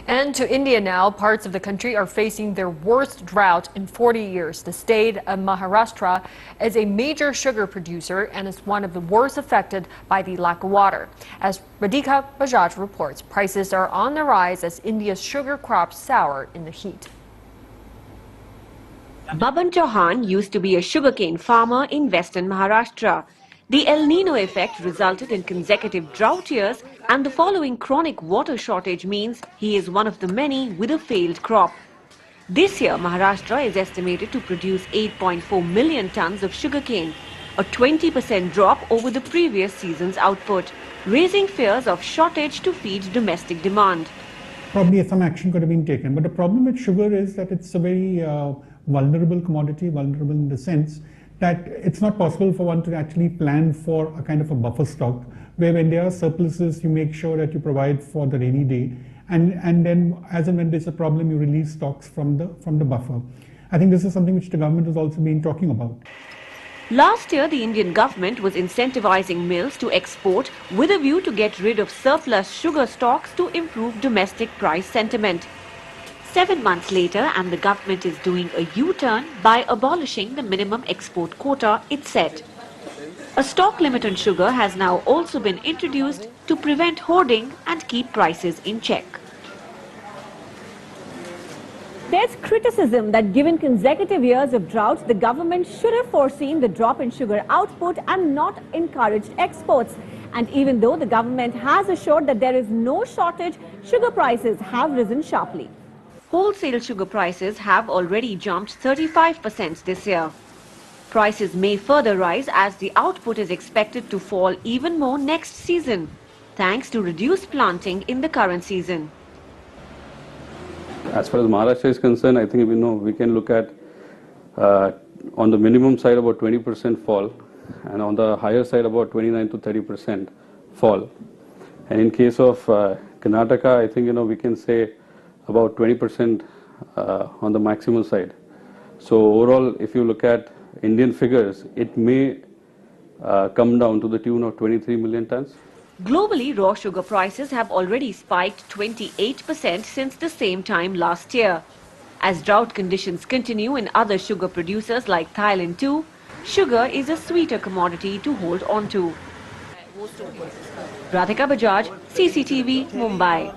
And to India now, parts of the country are facing their worst drought in 40 years. The state of Maharashtra is a major sugar producer and is one of the worst affected by the lack of water. As Radhika Bajaj reports, prices are on the rise as India's sugar crops sour in the heat. Baban Chauhan used to be a sugarcane farmer in western Maharashtra. The El Nino effect resulted in consecutive drought years, and the following chronic water shortage means he is one of the many with a failed crop. This year, Maharashtra is estimated to produce 8.4 million tons of sugarcane, a 20% drop over the previous season's output, raising fears of shortage to feed domestic demand. Probably some action could have been taken, but the problem with sugar is that it's a very vulnerable commodity, vulnerable in the sense that it's not possible for one to actually plan for a kind of a buffer stock, where when there are surpluses, you make sure that you provide for the rainy day, and then as and when there's a problem, you release stocks from the buffer. I think this is something which the government has also been talking about. Last year, the Indian government was incentivizing mills to export with a view to get rid of surplus sugar stocks to improve domestic price sentiment. 7 months later, and the government is doing a U-turn by abolishing the minimum export quota it set. A stock limit on sugar has now also been introduced to prevent hoarding and keep prices in check. There's criticism that given consecutive years of drought, the government should have foreseen the drop in sugar output and not encouraged exports. And even though the government has assured that there is no shortage, sugar prices have risen sharply. Wholesale sugar prices have already jumped 35% this year. Prices may further rise as the output is expected to fall even more next season, thanks to reduced planting in the current season. As far as Maharashtra is concerned, I think we can look at on the minimum side about 20% fall, and on the higher side about 29 to 30% fall. And in case of Karnataka, I think we can say about 20% on the maximum side. So overall, if you look at Indian figures, it may come down to the tune of 23 million tons. Globally, raw sugar prices have already spiked 28% since the same time last year. As drought conditions continue in other sugar producers like Thailand too, sugar is a sweeter commodity to hold on to. Radhika Bajaj, CCTV, Mumbai.